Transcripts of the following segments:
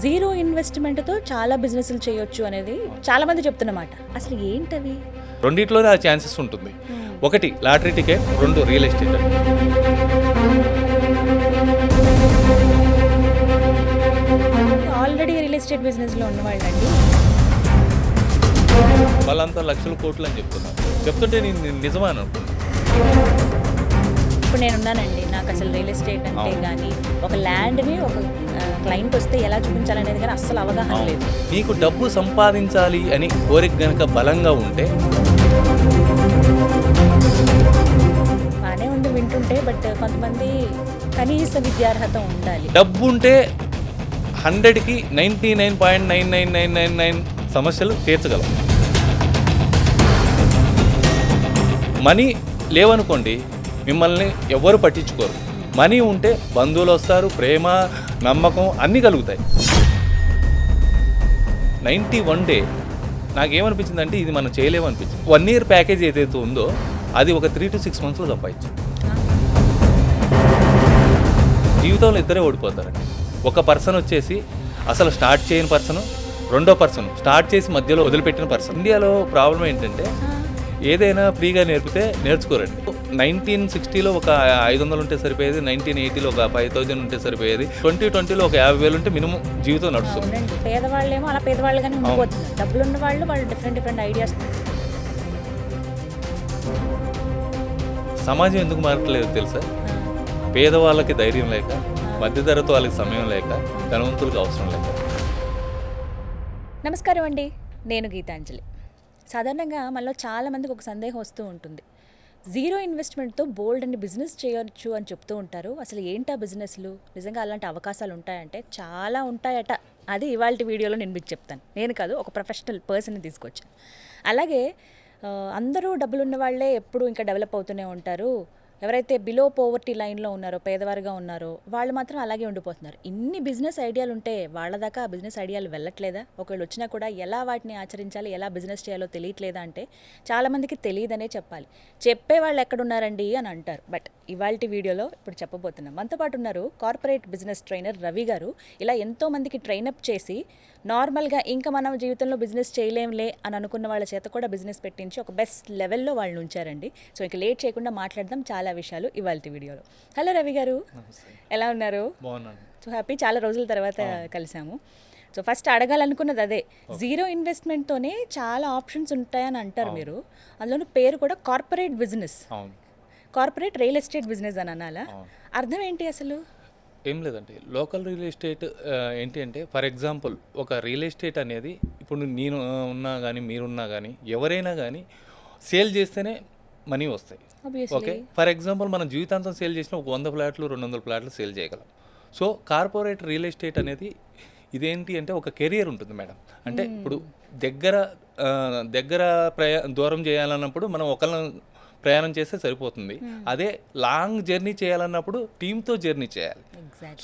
Zero ఇన్వెస్ట్మెంట్తో చాలా బిజినెస్లు చేయొచ్చు అనేది చాలా మంది చెప్తున్నమాట. అసలు ఏంటవి? రెండిట్లోనే ఆ ఛాన్సెస్ ఉంటుంది. ఒకటి లాటరీ టికెట్, రెండు real estate. Already real estate బిజినెస్లో ఉన్నవాళ్ళండి, వాళ్ళంతా లక్షల కోట్లు అని చెప్తున్నారు. చెప్తుంటే నేను నిజమా అని అనుకున్నాను. ఇప్పుడు నేనున్నానండి, నాకు అసలు రియల్ ఎస్టేట్ అంటే కానీ ఒక ల్యాండ్ని ఒక క్లయింట్ వస్తే ఎలా చూపించాలనేది కానీ అస్సలు అవగాహన లేదు. నీకు డబ్బు సంపాదించాలి అని కోరిక గనక బలంగా ఉంటే బాగానే ఉంది వింటుంటే, బట్ కొంతమంది కనీస విద్యార్హత ఉండాలి. డబ్బు ఉంటే 100కి 99.99999 సమస్యలు తీర్చగలం. మనీ లేవనుకోండి, మిమ్మల్ని ఎవ్వరు పట్టించుకోరు. మనీ ఉంటే బంధువులు వస్తారు, ప్రేమ, నమ్మకం అన్నీ కలుగుతాయి. 91 డే నాకేమనిపించింది అంటే ఇది మనం చేయలేమనిపించింది. 1 year ప్యాకేజ్ ఏదైతే ఉందో అది ఒక 3 to 6 monthsలో సంపాదించు. జీవితంలో ఇద్దరే ఓడిపోతారండి. ఒక పర్సన్ వచ్చేసి అసలు స్టార్ట్ చేయని పర్సన్, రెండో పర్సన్ స్టార్ట్ చేసి మధ్యలో వదిలిపెట్టిన పర్సన్. ఇండియాలో ప్రాబ్లం ఏంటంటే ఏదైనా ఫ్రీగా నేర్పితే నేర్చుకోరండి. 1960లో ఒక 500 ఉంటే సరిపోయేది, 1980లో ఒక 5000 ఉంటే సరిపోయేది, 2020లో ఒక 50,000 ఉంటే మినిమం జీవితం నడుస్తుంది. పేదవాళ్ళేమో అలా పేదవాళ్ళుగానే ఉండిపోతున్నారు. డబ్బులు ఉన్న వాళ్ళు డిఫరెంట్ ఐడియాస్. సమాజం ఎందుకు మారట్లేదు తెలుసా? పేదవాళ్ళకి ధైర్యం లేక, మధ్యతరగతి వాళ్ళకి సమయం లేక, ధనవంతులకు అవసరం లేక. నమస్కారం అండి, నేను గీతాంజలి. సాధారణంగా మనలో చాలామందికి ఒక సందేహం వస్తూ ఉంటుంది. జీరో ఇన్వెస్ట్మెంట్తో బోల్డ్ అని బిజినెస్ చేయొచ్చు అని చెప్తూ ఉంటారు. అసలు ఏంటా బిజినెస్లు? నిజంగా అలాంటి అవకాశాలు ఉంటాయంటే చాలా ఉంటాయట. అది ఇవాళ వీడియోలో నేను మీకు చెప్తాను. నేను కాదు, ఒక ప్రొఫెషనల్ పర్సన్ని తీసుకొచ్చాను. అలాగే అందరూ డబ్బులు ఉన్న వాళ్ళే ఎప్పుడు ఇంకా డెవలప్ అవుతూనే ఉంటారు. ఎవరైతే బిలో పోవర్టీ లైన్లో ఉన్నారో, పేదవారుగా ఉన్నారో వాళ్ళు మాత్రం అలాగే ఉండిపోతున్నారు. ఇన్ని బిజినెస్ ఐడియాలు ఉంటే వాళ్ళ దాకా ఆ బిజినెస్ ఐడియాలు వెళ్ళట్లేదా? ఒకవేళ వచ్చినా కూడా ఎలా వాటిని ఆచరించాలి, ఎలా బిజినెస్ చేయాలో తెలియట్లేదా అంటే చాలామందికి తెలియదనే చెప్పాలి. చెప్పే వాళ్ళు ఎక్కడున్నారండి అని అంటారు. బట్ ఇవాళ వీడియోలో ఇప్పుడు చెప్పబోతున్నాం. మనతో పాటు ఉన్నారు కార్పొరేట్ బిజినెస్ ట్రైనర్ రవి గారు. ఇలా ఎంతోమందికి ట్రైనప్ చేసి నార్మల్గా ఇంకా మనం జీవితంలో బిజినెస్ చేయలేంలే అని అనుకున్న వాళ్ళ చేత కూడా బిజినెస్ పెట్టించి ఒక బెస్ట్ లెవెల్లో వాళ్ళు ఉంచారండి. సో ఇక లేట్ చేయకుండా మాట్లాడదాం చాలా విషయాలు ఇవాళ వీడియోలో. హలో రవి గారు, ఎలా ఉన్నారు? బాగున్నాను. సో హ్యాపీ, చాలా రోజుల తర్వాత కలిసాము. సో ఫస్ట్ అడగాలనుకున్నది అదే, జీరో ఇన్వెస్ట్మెంట్తోనే చాలా ఆప్షన్స్ ఉంటాయని అంటారు మీరు. అందులో పేరు కూడా corporate business, corporate real estate business అని అనాలా? అర్థం ఏంటి అసలు? ఏం లేదండి, లోకల్ రియల్ ఎస్టేట్ ఏంటి అంటే, ఫర్ ఎగ్జాంపుల్ ఒక రియల్ ఎస్టేట్ అనేది ఇప్పుడు నేను ఉన్నా కానీ, మీరున్నా కానీ, ఎవరైనా కానీ సేల్ చేస్తేనే మనీ వస్తాయి. ఓకే, ఫర్ ఎగ్జాంపుల్ మనం జీవితాంతం సేల్ చేసిన ఒక 100 ఫ్లాట్లు 200 ఫ్లాట్లు సేల్ చేయగలం. సో కార్పొరేట్ రియల్ ఎస్టేట్ అనేది ఇదేంటి అంటే ఒక కెరియర్ ఉంటుంది మేడం. అంటే ఇప్పుడు దగ్గర దూరం చేయాలన్నప్పుడు మనం ఒకళ్ళని ప్రయాణం చేస్తే సరిపోతుంది. అదే లాంగ్ జర్నీ చేయాలన్నప్పుడు టీంతో జర్నీ చేయాలి.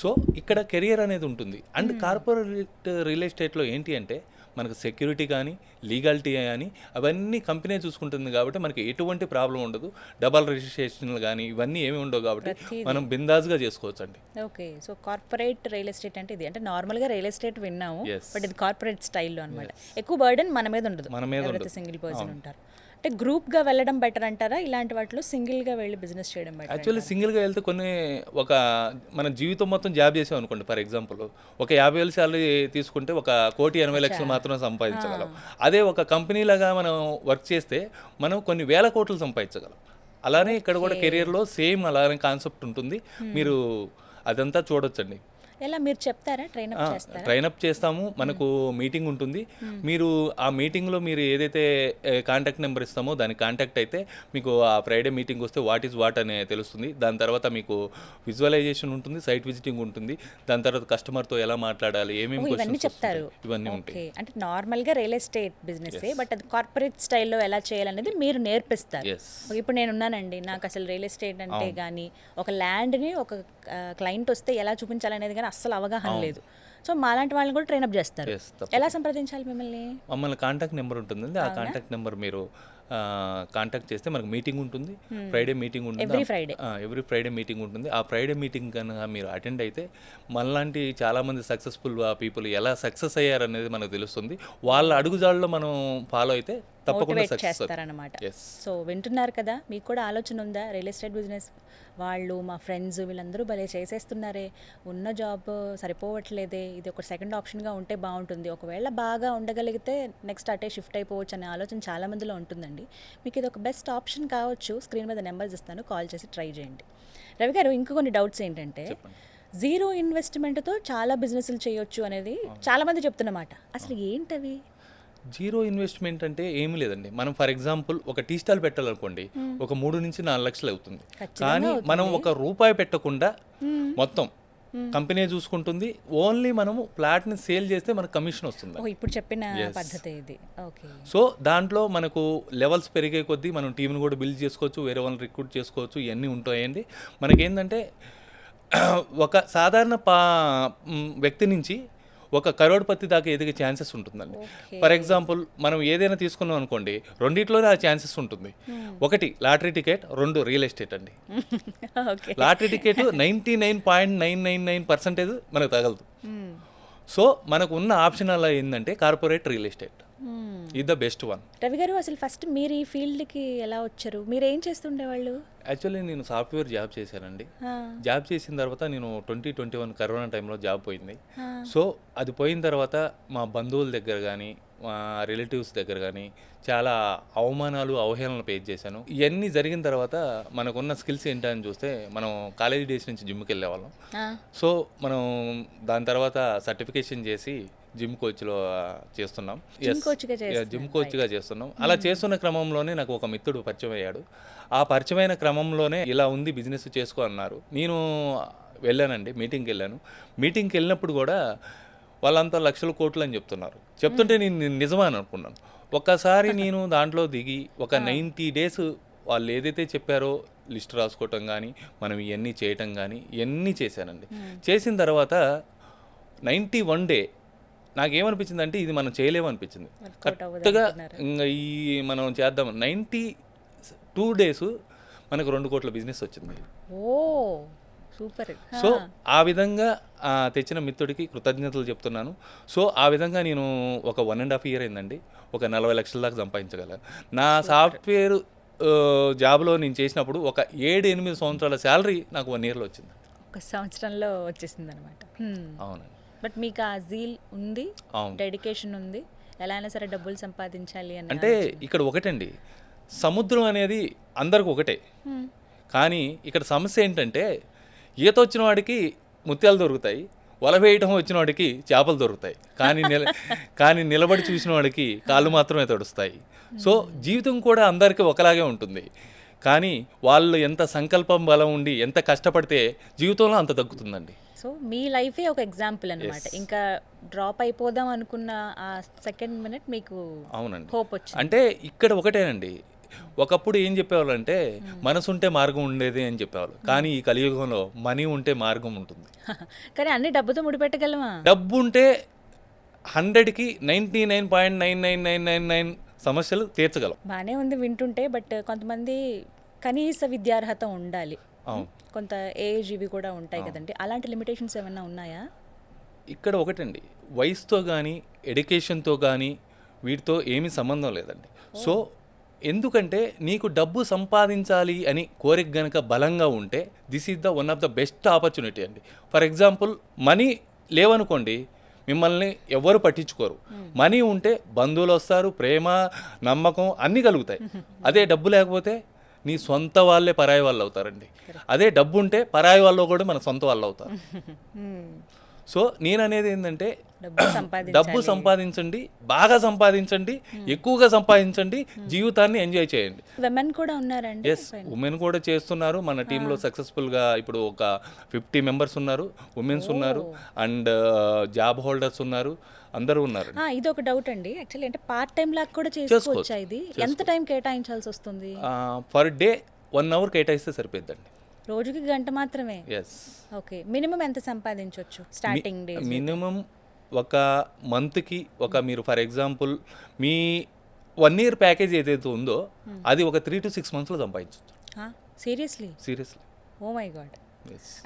సో ఇక్కడ కెరియర్ అనేది ఉంటుంది. అండ్ కార్పొరేట్ రియల్ ఎస్టేట్లో ఏంటి అంటే మనకు సెక్యూరిటీ కానీ, లీగాలిటీ కానీ అవన్నీ కంపెనీ చూసుకుంటుంది. కాబట్టి మనకి ఎటువంటి ప్రాబ్లం ఉండదు. డబల్ రిజిస్ట్రేషన్లు కానీ ఇవన్నీ ఏమి ఉండవు. కాబట్టి మనం బిందాస్గా చేసుకోవచ్చు అండి. Okay, so corporate real estate అంటే ఇది. అంటే నార్మల్గా రియల్ ఎస్టేట్ విన్నాము, బట్ ఇది కార్పొరేట్ స్టైల్లో అనమాట. ఎక్కువ బర్డెన్ మన మీద ఉండదు, సింగిల్ పర్సన్ ఉంటారు. అంటే గ్రూప్గా వెళ్ళడం బెటర్ అంటారా? ఇలాంటి వాటిలో సింగిల్గా వెళ్ళి బిజినెస్ చేయడం బెటర్? యాక్చువల్లీ సింగిల్గా వెళ్తే మన జీవితం మొత్తం జాబ్ చేసాం అనుకోండి. ఫర్ ఎగ్జాంపుల్ ఒక 50,000 శాలరీ తీసుకుంటే 1,80,00,000 మాత్రం సంపాదించగలం. అదే ఒక కంపెనీ లాగా మనం వర్క్ చేస్తే మనం కొన్ని వేల కోట్లు సంపాదించగలం. అలానే ఇక్కడ కూడా కెరియర్లో సేమ్ అలానే కాన్సెప్ట్ ఉంటుంది. మీరు అదంతా చూడొచ్చండి. ఎలా మీరు చెప్తారా? ట్రైనప్ చేస్తాము. మనకు మీటింగ్ ఉంటుంది. మీరు ఆ మీటింగ్లో మీరు ఏదైతే కాంటాక్ట్ నెంబర్ ఇస్తామో దానికి కాంటాక్ట్ అయితే మీకు ఆ ఫ్రైడే మీటింగ్ వస్తే వాట్ ఈజ్ వాట్ అనే తెలుస్తుంది. దాని తర్వాత మీకు విజువలైజేషన్ ఉంటుంది, సైట్ విజిటింగ్ ఉంటుంది. దాని తర్వాత కస్టమర్తో ఎలా మాట్లాడాలి, ఏమేమి చెప్తారు, ఇవన్నీ ఉంటాయి. అంటే నార్మల్గా రియల్ ఎస్టేట్ బిజినెస్, బట్ అది కార్పొరేట్ స్టైల్లో ఎలా చేయాలనేది మీరు నేర్పిస్తారు. ఇప్పుడు నేను ఉన్నానండి, నాకు అసలు రియల్ ఎస్టేట్ అంటే కానీ ఒక ల్యాండ్ని ఒక క్లయింట్ వస్తే ఎలా చూపించాలనేది కానీ అస్సలు అవగాహన లేదు. సో మాలాంటి వాళ్ళని కూడా ట్రైనప్ చేస్తారు. ఎలా సంప్రదించాలి మిమ్మల్ని? మమ్మల్ని కాంటాక్ట్ నెంబర్ ఉంటుందండి. ఆ కాంటాక్ట్ నెంబర్ మీరు కాంటాక్ట్ చేస్తే మనకు మీటింగ్ ఉంటుంది. ఫ్రైడే మీటింగ్ ఉంటుంది. ఎవ్రీ ఫ్రైడే మీటింగ్ ఉంటుంది. ఆ ఫ్రైడే మీటింగ్ కనుక మీరు అటెండ్ అయితే మనలాంటి చాలామంది సక్సెస్ఫుల్ పీపుల్ ఎలా సక్సెస్ అయ్యారనేది మనకు తెలుస్తుంది. వాళ్ళ అడుగుజాడలో మనం ఫాలో అయితే తప్పకుండా మోటివేట్ సక్సెస్ చేస్తారనమాట. ఎస్. సో వింటున్నారు కదా, మీకు కూడా ఆలోచన ఉందా రియల్ ఎస్టేట్ బిజినెస్? వాళ్ళు మా ఫ్రెండ్స్ వీళ్ళందరూ భలే చేసేస్తున్నారే, ఉన్న జాబ్ సరిపోవట్లేదే, ఇది ఒక సెకండ్ ఆప్షన్గా ఉంటే బాగుంటుంది, ఒకవేళ బాగా ఉండగలిగితే నెక్స్ట్ అటే షిఫ్ట్ అయిపోవచ్చు అనే ఆలోచన చాలా మందిలో ఉంటుందండి. మీకు ఇది ఒక బెస్ట్ ఆప్షన్ కావచ్చు. స్క్రీన్ మీద నెంబర్స్ ఇస్తాను, కాల్ చేసి ట్రై చేయండి. రవి గారు, ఇంకో కొన్ని డౌట్స్ ఏంటంటే, జీరో ఇన్వెస్ట్మెంట్తో చాలా బిజినెస్లు చేయొచ్చు అనేది చాలామంది చెప్తున్నమాట. అసలు ఏంటవి? జీరో ఇన్వెస్ట్మెంట్ అంటే ఏమీ లేదండి. మనం ఫర్ ఎగ్జాంపుల్ ఒక టీ స్టాల్ పెట్టాలనుకోండి, ఒక 3 నుంచి 4 లక్షలు అవుతుంది. కానీ మనం ₹1 పెట్టకుండా మొత్తం కంపెనీ చూసుకుంటుంది. ఓన్లీ మనము ఫ్లాట్ని సేల్ చేస్తే మనకు కమిషన్ వస్తుంది. ఇప్పుడు చెప్పిన పద్ధతి ఇది. ఓకే. సో దాంట్లో మనకు లెవెల్స్ పెరిగే కొద్దీ మనం టీంని కూడా బిల్డ్ చేసుకోవచ్చు, వేరే వాళ్ళని రిక్రూట్ చేసుకోవచ్చు, ఇవన్నీ ఉంటాయండి. మనకేంటంటే ఒక సాధారణ వ్యక్తి నుంచి ఒక కరోడ్పతి దాకా ఎదిగే ఛాన్సెస్ ఉంటుందండి. ఫర్ ఎగ్జాంపుల్ మనం ఏదైనా తీసుకున్నాం అనుకోండి, రెండిట్లోనే ఆ ఛాన్సెస్ ఉంటుంది. ఒకటి లాటరీ టికెట్, 2 రియల్ ఎస్టేట్ అండి. లాటరీ టికెట్ 99.999% మనకు తగలదు. సో మనకు ఉన్న ఆప్షన్ అలా ఏంటంటే కార్పొరేట్ రియల్ ఎస్టేట్ ఇది ద బెస్ట్ వన్. రవి గారు, అసలు ఫస్ట్ మీరు ఈ ఫీల్డ్కి ఎలా వచ్చారు? మీరు ఏం చేస్తుండేవాళ్ళు? యాక్చువల్లీ నేను సాఫ్ట్వేర్ జాబ్ చేశానండి. జాబ్ చేసిన తర్వాత నేను 2021 కరోనా టైంలో జాబ్ పోయింది. సో అది పోయిన తర్వాత మా బంధువుల దగ్గర కానీ మా రిలేటివ్స్ దగ్గర కానీ చాలా అవమానాలు, అవహేళనలు ఫేస్ చేశాను. ఇవన్నీ జరిగిన తర్వాత మనకున్న స్కిల్స్ ఏంటని చూస్తే, మనం కాలేజీ డేస్ నుంచి జిమ్కి వెళ్ళేవాళ్ళం. సో మనం దాని తర్వాత సర్టిఫికేషన్ చేసి జిమ్ కోచ్లో చేస్తున్నాం. జిమ్ కోచ్గా చేస్తున్నాం. అలా చేస్తున్న క్రమంలోనే నాకు ఒక మిత్రుడు పరిచయం అయ్యాడు. ఆ పరిచయమైన క్రమంలోనే ఇలా ఉంది బిజినెస్ చేసుకో అన్నారు. నేను వెళ్ళానండి, మీటింగ్కి వెళ్ళాను. మీటింగ్కి వెళ్ళినప్పుడు కూడా వాళ్ళంతా లక్షల కోట్లు అని చెప్తుంటే నేను నిజమా అని అనుకున్నాను. ఒక్కసారి నేను దాంట్లో దిగి ఒక 90 days వాళ్ళు ఏదైతే చెప్పారో లిస్ట్ రాసుకోవటం కానీ, మనం ఇవన్నీ చేయటం కానీ ఇవన్నీ చేశానండి. చేసిన తర్వాత 91 day నాకేమనిపించింది, ఇది మనం చేయలేమనిపించింది. కరెక్ట్గా ఇంకా ఈ మనం చేద్దాం 92 days మనకు 2 కోట్ల బిజినెస్ వచ్చింది. సూపర్. సో ఆ విధంగా తెచ్చిన మిత్రుడికి కృతజ్ఞతలు చెప్తున్నాను. సో ఆ విధంగా నేను ఒక 1.5 year అయిందండి, ఒక 40 లక్షల దాకా సంపాదించగలను. నా సాఫ్ట్వేర్ జాబ్లో నేను చేసినప్పుడు ఒక 7-8 సంవత్సరాల శాలరీ నాకు 1 yearలో వచ్చింది. ఒక సంవత్సరంలో వచ్చేసింది అనమాట. అవునండి. బట్ మీకు ఆ జీల్ ఉంది, డెడికేషన్ ఉంది, ఎలా అయినా సరే డబ్బులు సంపాదించాలి అని. అంటే ఇక్కడ ఒకటండి, సముద్రం అనేది అందరికి ఒకటే. కానీ ఇక్కడ సమస్య ఏంటంటే, ఈత వచ్చిన వాడికి ముత్యాలు దొరుకుతాయి, వల వేయటం వచ్చిన వాడికి చేపలు దొరుకుతాయి. కానీ నిలబడి చూసిన వాడికి కాళ్ళు మాత్రమే తడుస్తాయి. సో జీవితం కూడా అందరికీ ఒకలాగే ఉంటుంది. కానీ వాళ్ళు ఎంత సంకల్పం బలం ఉండి ఎంత కష్టపడితే జీవితంలో అంత తగ్గుతుందండి. సో మీ లైఫే ఒక ఎగ్జాంపుల్ అనమాట. ఇంకా డ్రాప్ అయిపోదాం అనుకున్న ఆ సెకండ్ మినిట్ మీకు అవునండి హోప్ వచ్చింది. అంటే ఇక్కడ ఒకటేనండి, ఒకప్పుడు ఏం చెప్పేవాళ్ళు అంటే మనసు ఉంటే మార్గం ఉండేది అని చెప్పేవాళ్ళు. కానీ ఈ కలియుగంలో మనీ ఉంటే మార్గం ఉంటుంది. కానీ అన్ని డబ్బుతో ముడిపెట్టగలమా? డబ్బు ఉంటే 100కి 99.99999 సమస్యలు తీర్చగలం. బాగానే ఉంది వింటుంటే. బట్ కొంతమంది కనీస విద్యార్హత ఉండాలి, కొంత ఏజ్ ఇవి కూడా ఉంటాయి కదండి. అలాంటి లిమిటేషన్స్ ఏమైనా ఉన్నాయా? ఇక్కడ ఒకటండి, వయసుతో కానీ ఎడ్యుకేషన్తో కానీ వీటితో ఏమీ సంబంధం లేదండి. సో ఎందుకంటే నీకు డబ్బు సంపాదించాలి అని కోరిక గనక బలంగా ఉంటే this is the one of the best opportunity అండి. ఫర్ ఎగ్జాంపుల్ మనీ లేవనుకోండి, మిమ్మల్ని ఎవరు పట్టించుకోరు. మనీ ఉంటే బంధువులు వస్తారు, ప్రేమ, నమ్మకం అన్నీ కలుగుతాయి. అదే డబ్బు లేకపోతే నీ సొంత వాళ్ళే పరాయి వాళ్ళు అవుతారండి. అదే డబ్బు ఉంటే పరాయి వాళ్ళు కూడా మన సొంత వాళ్ళు అవుతారు. సో నేను అనేది ఏంటంటే, డబ్బు సంపాదించండి, బాగా సంపాదించండి, ఎక్కువగా సంపాదించండి, జీవితాన్ని ఎంజాయ్ చేయండి. ఉమెన్ కూడా ఉన్నారండి? ఎస్, ఉమెన్ కూడా చేస్తున్నారు. మన టీంలో సక్సెస్ఫుల్గా ఇప్పుడు ఒక 50 members ఉన్నారు, ఉమెన్స్ ఉన్నారు, అండ్ జాబ్ హోల్డర్స్ ఉన్నారు, అందరూ ఉన్నారు. ఇది ఒక డౌట్ అండి యాక్చువల్లీ, అంటే పార్ట్ టైం లాగా కూడా చేసుకోవచ్చా? ఇది ఎంత టైం కేటాయించాల్సి వస్తుంది? పర్ డే 1 hour కేటాయిస్తే సరిపోద్దండి. రోజుకి 1 గంట మాత్రమే? ఎస్. ఓకే. మినిమం ఎంత సంపాదించవచ్చు స్టార్టింగ్ డే? మినిమం ఒక మంత్కి ఒక మీరు ఫర్ ఎగ్జాంపుల్ మీ 1 ఇయర్ ప్యాకేజ్ ఏదైతే ఉందో అది ఒక 3 to 6 monthsలో సంపాదించవచ్చు. Seriously? Seriously. Oh my god.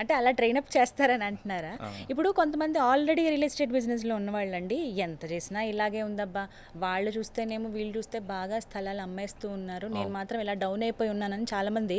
అంటే అలా ట్రైనప్ చేస్తారని అంటున్నారా? ఇప్పుడు కొంతమంది ఆల్రెడీ రియల్ ఎస్టేట్ బిజినెస్లో ఉన్నవాళ్ళండి, ఎంత చేసినా ఇలాగే ఉందబ్బా, వాళ్ళు చూస్తేనేమో వీళ్ళు చూస్తే బాగా స్థలాలు అమ్మేస్తూ ఉన్నారు, నేను మాత్రం ఇలా డౌన్ అయిపోయి ఉన్నానని చాలామంది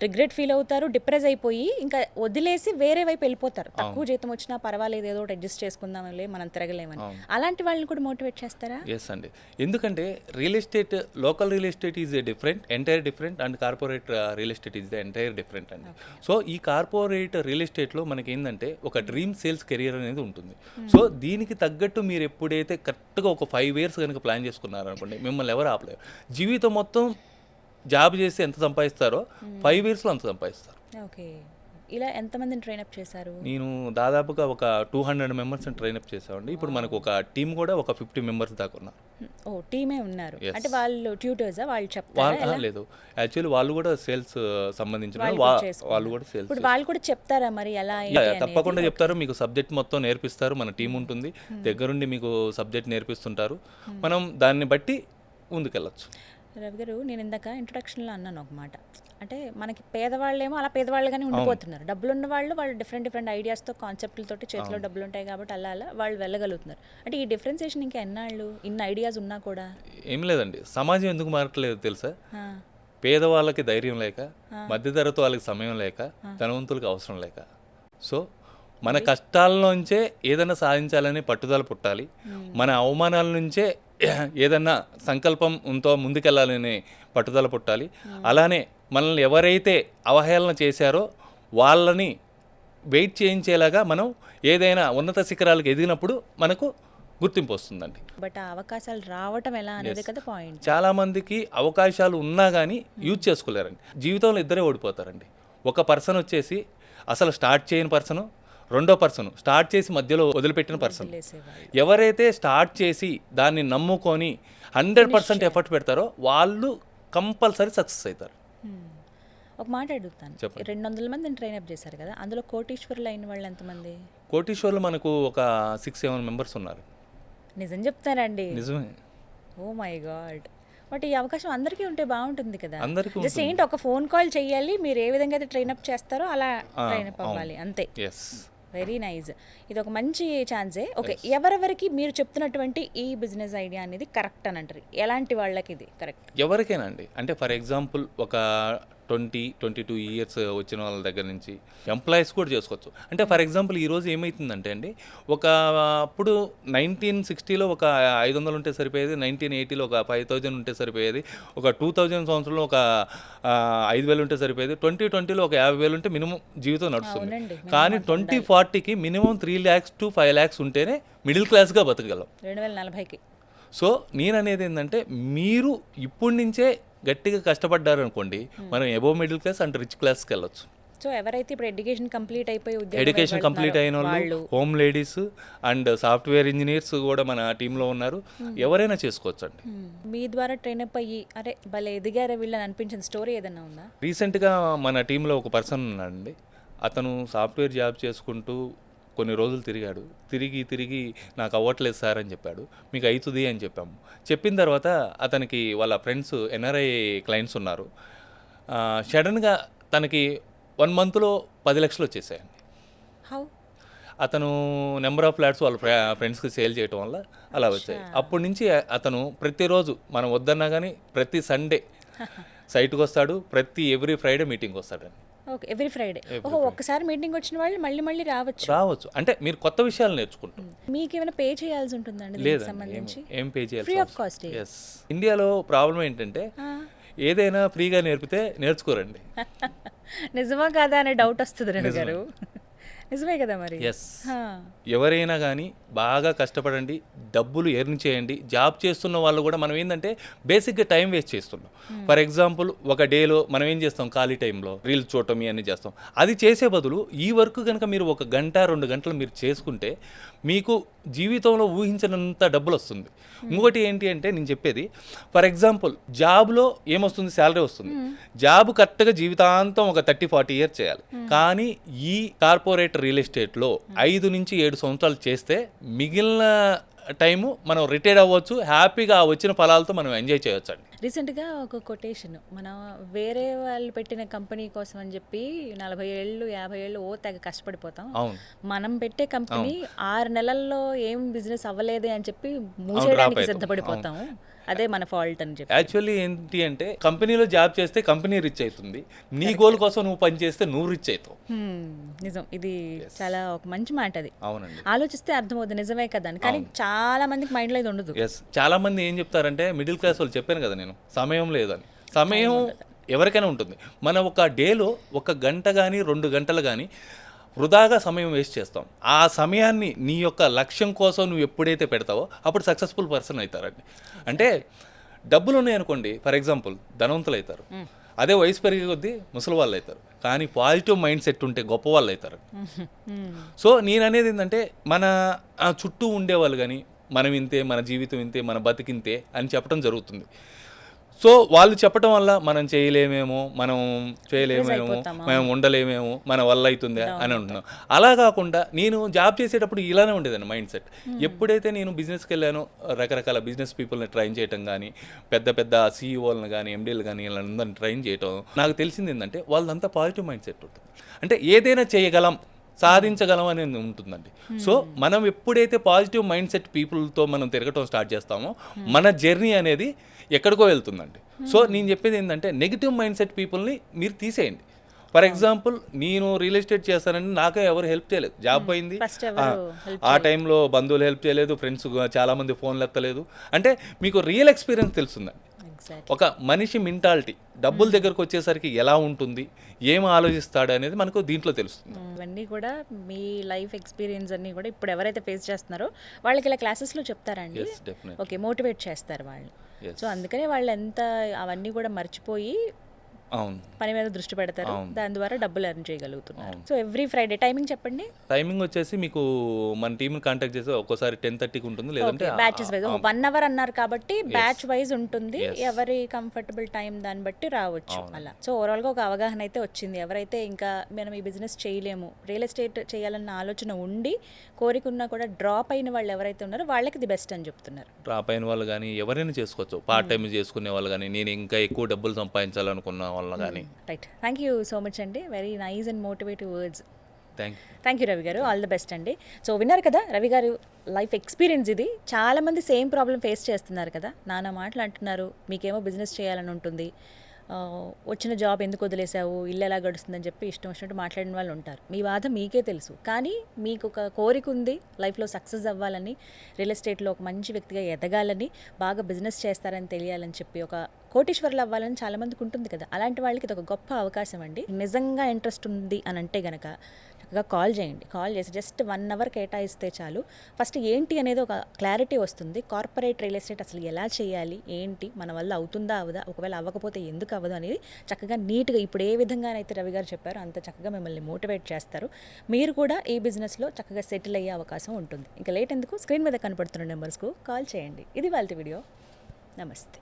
రిగ్రెట్ ఫీల్ అవుతారు, డిప్రెస్ అయిపోయి ఇంకా వదిలేసి వేరే వైపు వెళ్ళిపోతారు. తక్కువ జీతం వచ్చినా పర్వాలేదు, ఏదో ఒకటి అడ్జస్ట్ చేసుకుందాంలే, మనం తిరగలేమని. అలాంటి వాళ్ళని కూడా మోటివేట్ చేస్తారా? ఎస్ అండి. ఎందుకంటే real estate, local real estate is a different, entire different, and corporate real estate is the entire different అండి. సో ఈ కార్పొరేట్ రియల్ ఎస్టేట్లో మనకి ఏంటంటే ఒక డ్రీమ్ సేల్స్ కెరియర్ అనేది ఉంటుంది. సో దీనికి తగ్గట్టు మీరు ఎప్పుడైతే కరెక్ట్గా ఒక 5 years కనుక ప్లాన్ చేసుకున్నారనుకోండి, మిమ్మల్ని ఎవరు ఆపలేరు. జీవితం మొత్తం జాబ్ చేసి ఎంత సంపాదిస్తారో 5 yearsలో అంత సంపాదిస్తారు. ఓకే. ఇలా ఎంతమందిని ట్రైనప్ చేశారు? నేను దాదాపుగా ఒక 200 members ట్రైనప్ చేసామండి. ఇప్పుడు మనకు ఒక టీం కూడా ఒక 50 members దాకా ఉన్నారు. ఓ టీమే ఉన్నారు. అంటే వాళ్ళు ట్యూటర్సా? వాళ్ళు చెప్తారా? లేదు, యాక్చువల్లీ వాళ్ళు కూడా సేల్స్ సంబంధించిన వాళ్ళు కూడా సేల్స్. ఇప్పుడు వాళ్ళు కూడా చెప్తారా మరి ఎలా? తప్పకుండా చెప్తారు. మీకు సబ్జెక్ట్ మొత్తం నేర్పిస్తారు. మన టీం ఉంటుంది దగ్గరుండి, మీకు సబ్జెక్ట్ నేర్పిస్తుంటారు. మనం దాన్ని బట్టి ముందుకెళ్ళచ్చు. రవి గారు, నేను ఇందాక ఇంట్రొడక్షన్లో అన్నాను ఒక మాట, అంటే మనకి పేదవాళ్ళేమో అలా పేదవాళ్ళుగానే ఉండిపోతున్నారు, డబ్బులు ఉన్న వాళ్ళు డిఫరెంట్ ఐడియాస్తో, కాన్సెప్ట్లతో, చేతిలో డబ్బులు ఉంటాయి కాబట్టి అలా వాళ్ళు వెళ్ళగలుగుతున్నారు. అంటే ఈ డిఫరెన్సియేషన్ ఇంకా ఎన్నాళ్ళు? ఇన్ని ఐడియాస్ ఉన్నా కూడా ఏం లేదండి. సమాజం ఎందుకు మారట్లేదు తెలుసా? పేదవాళ్ళకి ధైర్యం లేక, మధ్యతరగతి వాళ్ళకి సమయం లేక, ధనవంతులకు అవసరం లేక. సో మన కష్టాల్లోంచే ఏదైనా సాధించాలనే పట్టుదల పుట్టాలి. మన అవమానాల నుంచే ఏదన్నా సంకల్పంతో ముందుకెళ్ళాలనే పట్టుదల పుట్టాలి. అలానే మనల్ని ఎవరైతే అవహేళన చేశారో వాళ్ళని వెయిట్ చేయించేలాగా మనం ఏదైనా ఉన్నత శిఖరాలకు ఎదిగినప్పుడు మనకు గుర్తింపు వస్తుందండి. బట్ ఆ అవకాశాలు రావటం ఎలా అనేది కదా పాయింట్. చాలామందికి అవకాశాలు ఉన్నా కానీ యూజ్ చేసుకోలేరండి. జీవితంలో ఇద్దరే ఓడిపోతారండి. ఒక పర్సన్ వచ్చేసి అసలు స్టార్ట్ చేయని పర్సను, రెండో పర్సన్ స్టార్ట్ చేసి మధ్యలో వదిలిపెట్టిన పర్సన్. ఎవరైతే స్టార్ట్ చేసి దాన్ని నమ్ముకొని 100% ఎఫర్ట్ పెడతారో వాళ్ళు కంపల్సరీ సక్సెస్ అవుతారు. ఒక మాట అడుగుతాను, 200 మందిని ట్రైనప్ చేశారు కదా, అందులో కోటీశ్వరులు అయిన వాళ్ళు ఎంతమంది? కోటీశ్వరులు మనకు ఒక 6-7 members ఉన్నారు. నిజం చెప్తారండి? నిజమే. ఓ మై గాడ్. బట్ ఈ అవకాశం అందరికీ ఉంటే బాగుంటుంది కదా. అందరికీ జస్ట్ ఏంటి, ఒక ఫోన్ కాల్ చేయాలి, మీరు ఏ విధంగా అయితే ట్రైనప్ చేస్తారో అలా ట్రైనప్ అవ్వాలి, అంతే. Very nice. ఇది ఒక మంచి ఛాన్సే. ఓకే, ఎవరెవరికి మీరు చెప్తున్నటువంటి ఈ బిజినెస్ ఐడియా అనేది కరెక్ట్ అని అంటారు? ఎలాంటి వాళ్ళకి ఇది కరెక్ట్? ఎవరికైనా అండి. అంటే ఫర్ ఎగ్జాంపుల్ ఒక 20-22 years వచ్చిన వాళ్ళ దగ్గర నుంచి ఎంప్లాయీస్ కూడా చేసుకోవచ్చు. అంటే ఫర్ ఎగ్జాంపుల్ ఈరోజు ఏమవుతుందంటే అండి, ఒక అప్పుడు 1960లో ఒక 500 ఉంటే సరిపోయేది, 1980లో ఒక 5000 ఉంటే సరిపోయేది, ఒక 2000 సంవత్సరంలో ఒక 5000 ఉంటే సరిపోయేది, 2020లో ఒక 50,000 ఉంటే మినిమం జీవితం నడుస్తుంది. కానీ 2040కి మినిమం 3 lakhs to 5 lakhs ఉంటేనే మిడిల్ క్లాస్గా బతకగలం 2040కి. సో నేను అనేది ఏంటంటే, మీరు ఇప్పటి నుంచే గట్టిగా కష్టపడ్డారు అనుకోండి, మనం above middle class and rich క్లాస్కి వెళ్ళొచ్చు. సో ఎవరైతే ఇప్పుడు ఎడ్యుకేషన్ కంప్లీట్ అయిన వాళ్ళు, home ladies and software engineers కూడా మన టీంలో ఉన్నారు. ఎవరైనా చేసుకోవచ్చు అండి. మీ ద్వారా ట్రైనప్ అయ్యి అరే భలే ఎదిగారే వీళ్ళని అనిపించిన స్టోరీ ఏదైనా ఉందా? రీసెంట్గా మన టీంలో ఒక పర్సన్ ఉన్నాడండి. అతను సాఫ్ట్వేర్ జాబ్ చేసుకుంటూ కొన్ని రోజులు తిరిగి నాకు అవ్వట్లేదు సార్ అని చెప్పాడు. మీకు అవుతుంది అని చెప్పాము. చెప్పిన తర్వాత అతనికి వాళ్ళ ఫ్రెండ్స్ NRI క్లయింట్స్ ఉన్నారు. సడన్గా తనకి 1 monthలో 10 lakhs వచ్చేసాయండి. అతను నెంబర్ ఆఫ్ ఫ్లాట్స్ వాళ్ళ ఫ్రెండ్స్కి సేల్ చేయటం వల్ల అలా వచ్చాయి. అప్పటి నుంచి అతను ప్రతిరోజు, మనం వద్దన్నా కానీ ప్రతి సండే సైట్కి వస్తాడు, ఎవ్రీ ఫ్రైడే మీటింగ్కి వస్తాడండి. Okay, every Friday. ఒక్కసారి మీటింగ్ వచ్చిన వాళ్ళు మళ్ళీ రావచ్చు. అంటే మీరు కొత్త విషయాలు నేర్చుకుంటారు. మీకు ఏమైనా పే చేయాల్సి ఉంటుందండి దీనికి సంబంధించి? ఏం పే చేయాలి? Free of cost. ఇండియాలో ప్రాబ్లం ఏంటంటే ఏదైనా ఫ్రీగా నేర్పితే నేర్చుకోరండి. నిజమా కాదా అనే డౌట్ వస్తుంది రవి గారు. నిజమే కదా మరి. ఎస్, ఎవరైనా కానీ బాగా కష్టపడండి, డబ్బులు ఎర్న్ చేయండి. జాబ్ చేస్తున్న వాళ్ళు కూడా మనం ఏంటంటే బేసిక్గా టైం వేస్ట్ చేస్తున్నాం. ఫర్ ఎగ్జాంపుల్ ఒక డేలో మనం ఏం చేస్తాం, ఖాళీ టైంలో రీల్స్ చూడటం ఇవన్నీ చేస్తాం. అది చేసే బదులు ఈ వర్క్ కనుక మీరు 1 గంట 2 గంటలు మీరు చేసుకుంటే మీకు జీవితంలో ఊహించినంత డబ్బులు వస్తుంది. ఇంకొకటి ఏంటి అంటే నేను చెప్పేది, ఫర్ ఎగ్జాంపుల్ జాబ్లో ఏమొస్తుంది, శాలరీ వస్తుంది. జాబ్ కరెక్ట్గా జీవితాంతం ఒక 30-40 years చేయాలి. కానీ ఈ కార్పొరేట్ రియల్ ఎస్టేట్లో 5 నుంచి 7 సంవత్సరాలు చేస్తే మిగిలిన టైము మనం రిటైర్ అవ్వచ్చు, హ్యాపీగా ఆ వచ్చిన ఫలాలతో మనం ఎంజాయ్ చేయొచ్చు అండి. రీసెంట్గా ఒక కొటేషన్, మనం వేరే వాళ్ళు పెట్టిన కంపెనీ కోసం అని చెప్పి 40 ఏళ్ళు 50 ఏళ్ళు తెగ కష్టపడిపోతాం. అవును, మనం పెట్టే కంపెనీ 6 నెలల్లో ఏం బిజినెస్ అవ్వలేదే అని చెప్పి డ్రాప్ మూసేయడానికి అవుతాం. సిద్ధపడిపోతాము. అదే మన ఫాల్ట్ అని చెప్పి. యాక్చువల్లీ ఏంటి అంటే కంపెనీలో జాబ్ చేస్తే కంపెనీ రిచ్ అవుతుంది, నీ గోల్ కోసం నువ్వు పని చేస్తే నువ్వు రిచ్ అవుతావు. నిజం, ఇది చాలా ఒక మంచి మాట. అది అవునండి, ఆలోచిస్తే అర్థమవుతుంది, నిజమే కదా అని. కానీ చాలా మందికి మైండ్లో ఇది ఉండదు. ఎస్. చాలా మంది ఏం చెప్తారంటే మిడిల్ క్లాస్ వాళ్ళు, చెప్పాను కదా నేను సమయం లేదని. సమయం ఎవరికైనా ఉంటుంది. మనం ఒక డేలో 1 గంట కానీ 2 గంటలు కానీ వృధాగా సమయం వేస్ట్ చేస్తాం. ఆ సమయాన్ని నీ యొక్క లక్ష్యం కోసం నువ్వు ఎప్పుడైతే పెడతావో అప్పుడు సక్సెస్ఫుల్ పర్సన్ అవుతారండి. అంటే డబ్బులు ఉన్నాయనుకోండి, ఫర్ ఎగ్జాంపుల్ ధనవంతులు అవుతారు. అదే వయసు పెరిగే కొద్దీ ముసలి వాళ్ళు అవుతారు. కానీ పాజిటివ్ మైండ్ సెట్ ఉంటే గొప్ప వాళ్ళు అవుతారు. సో నేను అనేది ఏంటంటే మన చుట్టూ ఉండేవాళ్ళు కానీ మనం ఇంతే, మన జీవితం ఇంతే, మన బతికింతే అని చెప్పడం జరుగుతుంది. సో వాళ్ళు చెప్పడం వల్ల మనం చేయలేమేమో, మనం మేము ఉండలేమేమో, మన వల్ల అవుతుందా అని అంటున్నాం. అలా కాకుండా నేను జాబ్ చేసేటప్పుడు ఇలానే ఉండేదండి మైండ్ సెట్. ఎప్పుడైతే నేను బిజినెస్కి వెళ్ళానో రకరకాల బిజినెస్ పీపుల్ని ట్రైన్ చేయటం కానీ, పెద్ద పెద్ద సీఈఓలను కానీ ఎండీలు కానీ వీళ్ళందరినీ ట్రైన్ చేయటం, నాకు తెలిసింది ఏంటంటే వాళ్ళంతా పాజిటివ్ మైండ్ సెట్ ఉంటుంది. అంటే ఏదైనా చేయగలం, సాధించగలం అనేది ఉంటుందండి. సో మనం ఎప్పుడైతే పాజిటివ్ మైండ్ సెట్ పీపుల్తో మనం తిరగటం స్టార్ట్ చేస్తామో మన జర్నీ అనేది ఎక్కడికో వెళ్తుందండి. సో నేను చెప్పేది ఏంటంటే నెగిటివ్ మైండ్ సెట్ పీపుల్ని మీరు తీసేయండి. ఫర్ ఎగ్జాంపుల్ నేను రియల్ ఎస్టేట్ చేస్తానని నాకే ఎవరు హెల్ప్ చేయలేదు, జాబ్ పోయింది. ఆ టైంలో బంధువులు హెల్ప్ చేయలేదు, ఫ్రెండ్స్ చాలామంది ఫోన్లు ఎత్తలేదు. అంటే మీకు రియల్ ఎక్స్పీరియన్స్ తెలుస్తుందండి. ఒక మనిషి మెంటాలిటీ డబ్బుల దగ్గరకు వచ్చేసరికి ఎలా ఉంటుంది, ఏం ఆలోచిస్తాడు అనేది మనకు దీంట్లో తెలుస్తుంది. ఇవన్నీ కూడా మీ లైఫ్ ఎక్స్పీరియన్స్ అన్నీ కూడా ఇప్పుడు ఎవరైతే ఫేస్ చేస్తున్నారో వాళ్ళకి ఇలా క్లాసెస్లో చెప్తారండి. ఓకే, మోటివేట్ చేస్తారు వాళ్ళు. సో అందుకనే వాళ్ళు ఎంత అవన్నీ కూడా మర్చిపోయి అవును పని మీద దృష్టి పెడతారు, దాని ద్వారా డబ్బులు ఎర్న్ చేయగలుగుతున్నారు. సో ఎవ్రీ ఫ్రైడే టైమింగ్ చెప్పండి. టైమింగ్ వచ్చేసి మీకు మన టీంని కాంటాక్ట్ చేస్తే ఒక్కోసారి 10:30కి ఉంటుంది, లేదంటే బ్యాచెస్ వైజ్ 1 అవర్ అన్నారు కాబట్టి బ్యాచ్ వైజ్ ఉంటుంది. ఎవరి కంఫర్టబుల్ టైం దాన్ని బట్టి రావచ్చు అలా. సో ఓవరాల్గా ఒక అవగాహన అయితే వచ్చింది. ఎవరైతే ఇంకా మనం ఈ బిజినెస్ చేయలేము, రియల్ ఎస్టేట్ చేయాలన్న ఆలోచన ఉండి కోరికున్నా కూడా డ్రాప్ అయిన వాళ్ళు ఎవరైతే ఉన్నారో వాళ్ళకి ది బెస్ట్ అని చెప్తున్నారు. డ్రాప్ అయిన వాళ్ళు కానీ ఎవరైనా చేసుకోవచ్చు, పార్ట్ టైం చేసుకునే వాళ్ళు కానీ, నేను ఇంకా ఎక్కువ డబ్బులు సంపాదించాలనుకున్న వాళ్ళు కానీ. Right, thank you so much అండి. Very nice and motivative words. Thank you Ravi గారు, ఆల్ ద బెస్ట్ అండి. సో విన్నారు కదా రవి గారు లైఫ్ ఎక్స్పీరియన్స్ ఇది. చాలామంది సేమ్ ప్రాబ్లం ఫేస్ చేస్తున్నారు కదా, నానా మాటలు అంటున్నారు. మీకేమో బిజినెస్ చేయాలని ఉంటుంది, వచ్చిన జాబ్ ఎందుకు వదిలేసావు, ఇల్లు ఎలా గడుస్తుందని చెప్పి ఇష్టం వచ్చినట్టు మాట్లాడిన వాళ్ళు ఉంటారు. మీ బాధ మీకే తెలుసు. కానీ మీకు ఒక కోరిక ఉంది, లైఫ్లో సక్సెస్ అవ్వాలని, రియల్ ఎస్టేట్లో ఒక మంచి వ్యక్తిగా ఎదగాలని, బాగా బిజినెస్ చేస్తారని తెలియాలని చెప్పి ఒక కోటీశ్వర్లు అవ్వాలని చాలామందికి ఉంటుంది కదా. అలాంటి వాళ్ళకి ఇది ఒక గొప్ప అవకాశం అండి. నిజంగా ఇంట్రెస్ట్ ఉంది అని అంటే గనక చక్కగా కాల్ చేయండి. కాల్ చేసి జస్ట్ 1 అవర్ కేటాయిస్తే చాలు. ఫస్ట్ ఏంటి అనేది ఒక క్లారిటీ వస్తుంది. కార్పొరేట్ రియల్ ఎస్టేట్ అసలు ఎలా చేయాలి, ఏంటి, మన వల్ల అవుతుందా అవదా, ఒకవేళ అవ్వకపోతే ఎందుకు అవ్వదు అనేది చక్కగా నీట్గా ఇప్పుడు ఏ విధంగానైతే రవి గారు చెప్పారో అంత చక్కగా మిమ్మల్ని మోటివేట్ చేస్తారు. మీరు కూడా ఈ బిజినెస్లో చక్కగా సెటిల్ అయ్యే అవకాశం ఉంటుంది. ఇంకా లేట్ ఎందుకు, స్క్రీన్ మీద కనపడుతున్న నెంబర్స్కు కాల్ చేయండి. ఇది వాళ్ళ వీడియో. నమస్తే.